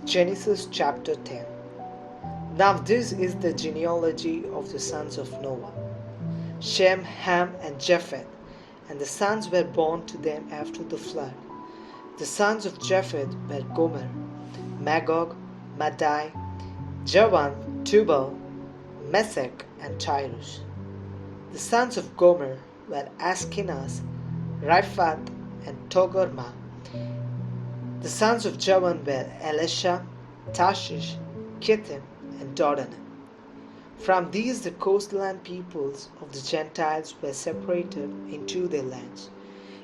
Genesis chapter 10. Now this is the genealogy of the sons of Noah: Shem, Ham, and Japheth. And the sons were born to them after the flood. The sons of Japheth were Gomer, Magog, Madai, Javan, Tubal, Meshech, and Tyrus. The sons of Gomer were Ashkenaz, Riphath, and Togarmah. The sons of Javan were Elisha, Tarshish, Kittim, and Dodanim. From these the coastland peoples of the Gentiles were separated into their lands,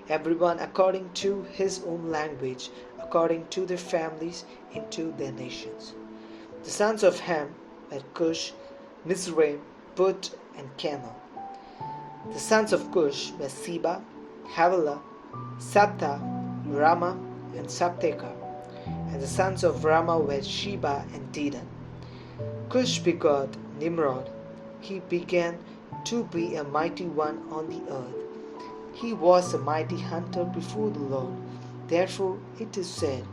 everyone according to his own language, according to their families, into their nations. The sons of Ham were Cush, Mizraim, Put, and Canaan. The sons of Cush were Seba, Havilah, Sabta, Rama, and Sabteka. And the sons of Rama were Sheba and Dedan. Cush begot Nimrod. He began to be a mighty one on the earth. He was a mighty hunter before the Lord. Therefore it is said,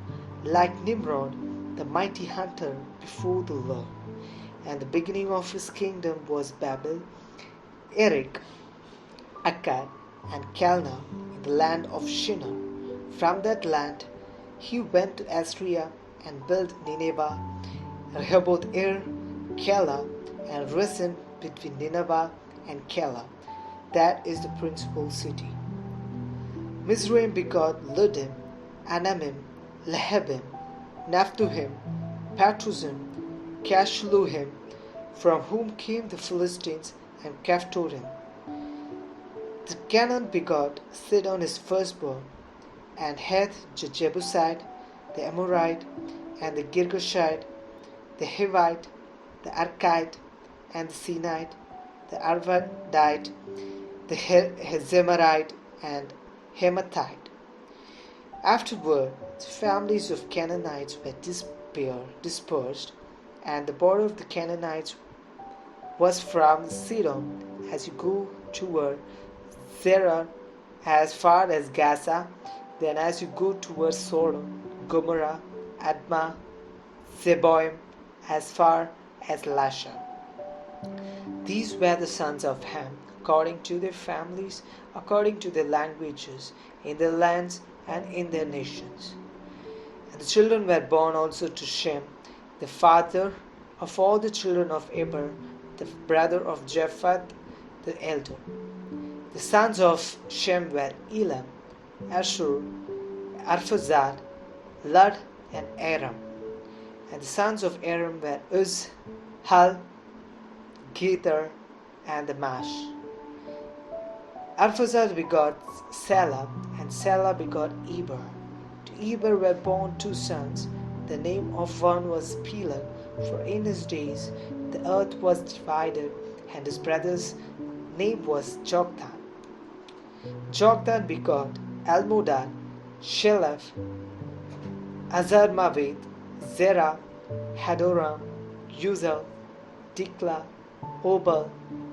like Nimrod, the mighty hunter before the Lord. And the beginning of his kingdom was Babel, Erech, Akkad, and Calneh in the land of Shinar. From that land he went to Assyria and built Nineveh, Rehoboth Ir, Calah, and Resen between Nineveh and Calah. That is the principal city. Mizraim begot Ludim, Anamim, Lehabim, Naphtuhim, Patruzim, Cashluhim, from whom came the Philistines, and Caphtorim. The Canaan begot Sidon his firstborn, and Heth the Jebusite, the Amorite, and the Girgashite, the Hivite, the Arkite, and the Sinite, the Arvadite, the Zemarite, and Hamathite. Afterward, the families of Canaanites were dispersed, and the border of the Canaanites was from Sidon as you go toward Zerah as far as Gaza, then as you go towards Sodom, Gomorrah, Admah, Zeboim, as far as Lasha. These were the sons of Ham, according to their families, according to their languages, in their lands and in their nations. And the children were born also to Shem, the father of all the children of Eber, the brother of Japheth the elder. The sons of Shem were Elam, Ashur, Arphaxad, Lud, and Aram. And the sons of Aram were Uz, Hul, Gether, and the Mash. Arphaxad begot Salah, and Salah begot Eber. To Eber were born two sons. The name of one was Peleg, for in his days the earth was divided, and his brother's name was Joktan. Joktan begot Almodad, Sheleph, Azarmaveth, Zerah, Hadoram, Uzal, Dikla, Obal,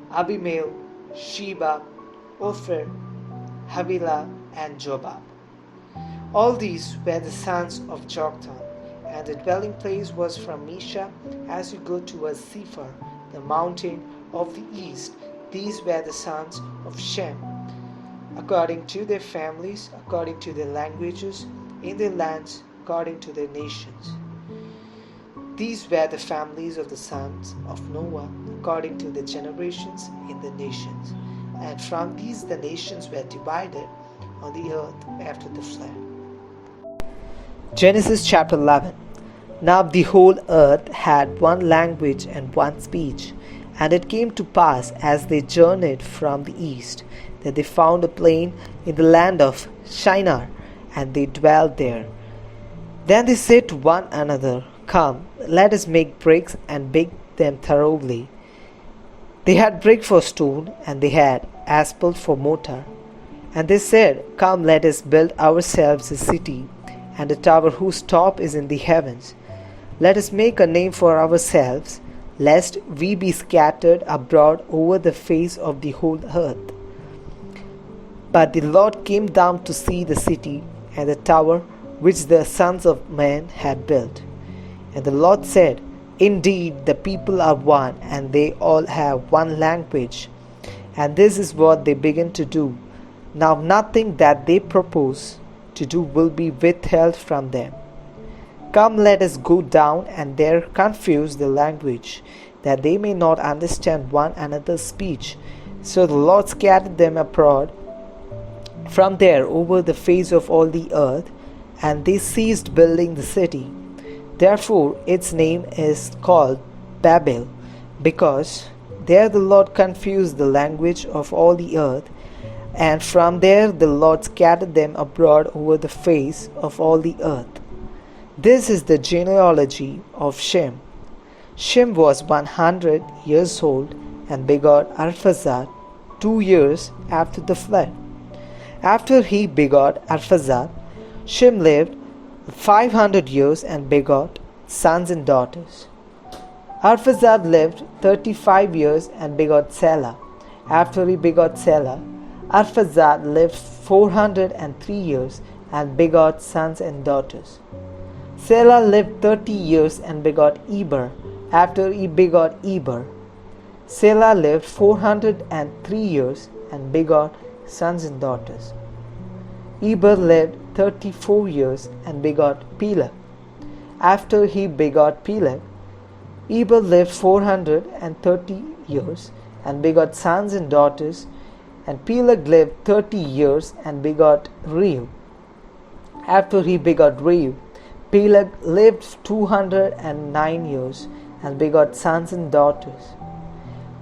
Abimael, Sheba, Ophir, Havilah, and Jobab. All these were the sons of Joktan, and the dwelling place was from Mesha as you go towards Sephar, the mountain of the east. These were the sons of Shem, according to their families, according to their languages, in their lands, according to their nations. These were the families of the sons of Noah, according to their generations in the nations. And from these the nations were divided on the earth after the flood. Genesis chapter 11. Now the whole earth had one language and one speech. And it came to pass, as they journeyed from the east, that they found a plain in the land of Shinar, and they dwelt there. Then they said to one another, Come, let us make bricks and bake them thoroughly. They had brick for stone, and they had asphalt for mortar. And they said, Come, let us build ourselves a city, and a tower whose top is in the heavens. Let us make a name for ourselves, lest we be scattered abroad over the face of the whole earth. But the Lord came down to see the city and the tower which the sons of men had built. And the Lord said, Indeed, the people are one, and they all have one language. And this is what they begin to do. Now nothing that they propose to do will be withheld from them. Come, let us go down and there confuse the language, that they may not understand one another's speech. So the Lord scattered them abroad from there over the face of all the earth, and they ceased building the city. Therefore its name is called Babel, because there the Lord confused the language of all the earth, and from there the Lord scattered them abroad over the face of all the earth. This is the genealogy of Shem. Shem was 100 years old and begot Arphaxad 2 years after the flood. After he begot Arphaxad, Shem lived 500 years and begot sons and daughters. Arphaxad lived 35 years and begot Selah. After he begot Selah, Arphaxad lived 403 years and begot sons and daughters. Selah lived 30 years and begot Eber. After he begot Eber, Selah lived 403 years and begot sons and daughters. Eber lived 34 years and begot Peleg. After he begot Peleg, Eber lived 430 years and begot sons and daughters, and Peleg lived 30 years and begot Reu. After he begot Reu, Peleg lived 209 years and begot sons and daughters.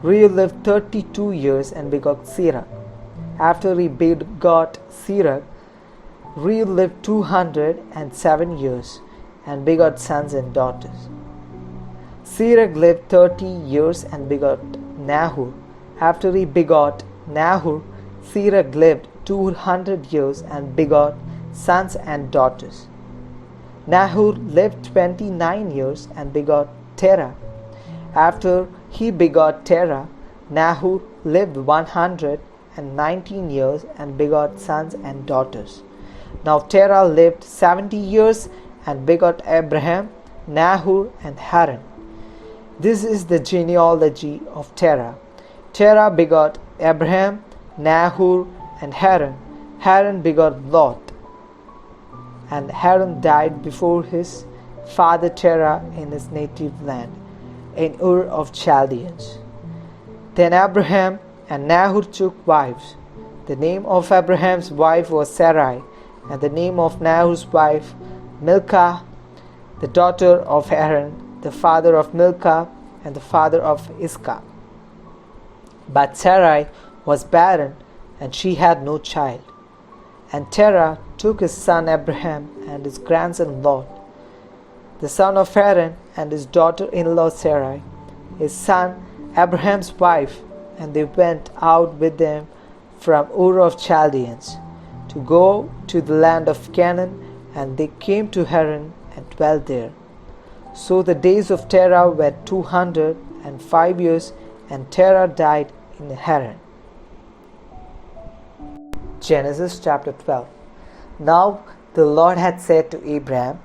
Reu lived 32 years and begot Sirach. After he begot Sirach, Reu lived 207 years and begot sons and daughters. Sirach lived 30 years and begot Nahor. After he begot Nahor, Sirach lived 200 years and begot sons and daughters. Nahor lived 29 years and begot Terah. After he begot Terah, Nahor lived 119 years and begot sons and daughters. Now Terah lived 70 years and begot Abraham, Nahor, and Haran. This is the genealogy of Terah. Terah begot Abraham, Nahor, and Haran. Haran begot Lot. And Haran died before his father Terah in his native land, in Ur of Chaldeans. Then Abraham and Nahor took wives. The name of Abraham's wife was Sarai, and the name of Nahor's wife Milcah, the daughter of Haran, the father of Milcah and the father of Iscah. But Sarai was barren, and she had no child. And Terah took his son Abraham and his grandson Lot, the son of Haran, and his daughter-in-law Sarai, his son Abraham's wife, and they went out with them from Ur of Chaldeans to go to the land of Canaan, and they came to Haran and dwelt there. So the days of Terah were 205 years, and Terah died in Haran. Genesis chapter 12. Now the Lord had said to Abraham,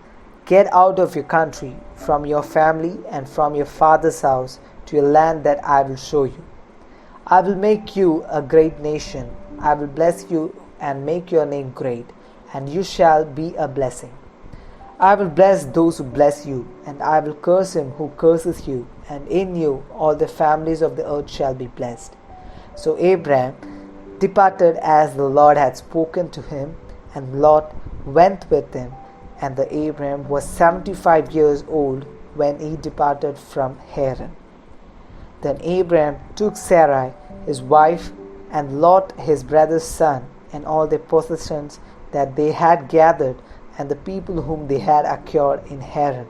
Get out of your country, from your family, and from your father's house, to a land that I will show you. I will make you a great nation. I will bless you and make your name great, and you shall be a blessing. I will bless those who bless you, and I will curse him who curses you, and in you all the families of the earth shall be blessed. So Abraham departed as the Lord had spoken to him, and Lot went with him. And the Abraham was 75 years old when he departed from Haran. Then Abraham took Sarai his wife, and Lot his brother's son, and all their possessions that they had gathered, and the people whom they had acquired in Haran.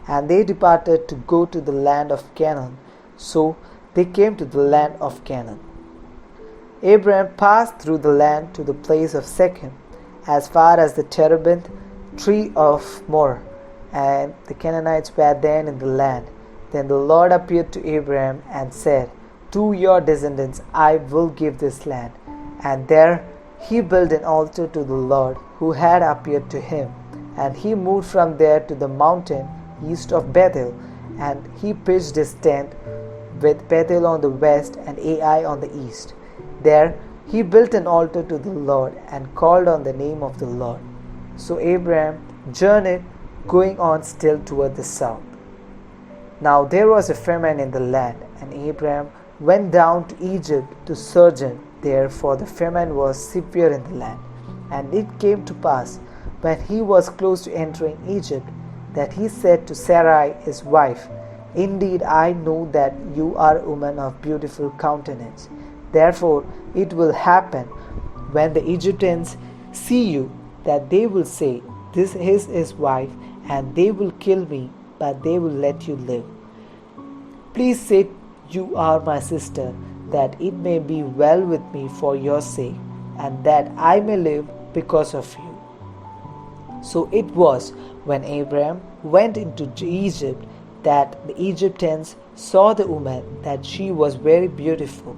And they departed to go to the land of Canaan. So they came to the land of Canaan. Abraham passed through the land to the place of Shechem, as far as the terebinth tree of Moreh, and the Canaanites were then in the land. Then the Lord appeared to Abraham and said, To your descendants I will give this land. And there he built an altar to the Lord who had appeared to him. And he moved from there to the mountain east of Bethel, and he pitched his tent with Bethel on the west and Ai on the east. There he built an altar to the Lord and called on the name of the Lord. So Abraham journeyed, going on still toward the south. Now there was a famine in the land, and Abraham went down to Egypt to sojourn there, for the famine was severe in the land. And it came to pass, when he was close to entering Egypt, that he said to Sarai his wife, Indeed, I know that you are a woman of beautiful countenance. Therefore it will happen, when the Egyptians see you, that they will say, This is his wife, and they will kill me, but they will let you live. Please say you are my sister, that it may be well with me for your sake, and that I may live because of you. So it was, when Abraham went into Egypt, that the Egyptians saw the woman, that she was very beautiful.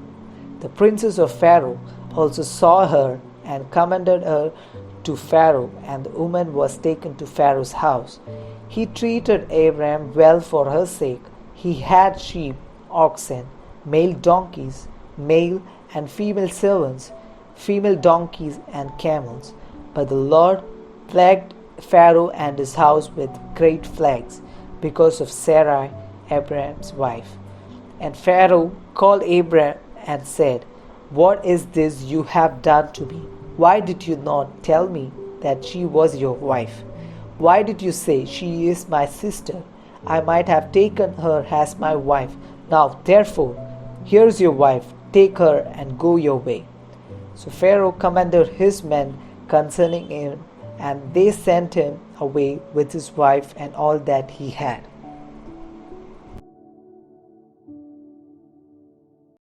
The princes of Pharaoh also saw her and commended her to Pharaoh, and the woman was taken to Pharaoh's house. He treated Abraham well for her sake. He had sheep, oxen, male donkeys, male and female servants, female donkeys and camels. But the Lord plagued Pharaoh and his house with great plagues because of Sarai, Abraham's wife. And Pharaoh called Abraham and said, What is this you have done to me? Why did you not tell me that she was your wife? Why did you say, She is my sister? I might have taken her as my wife. Now, therefore, here's your wife. Take her and go your way. So Pharaoh commanded his men concerning him, and they sent him away with his wife and all that he had.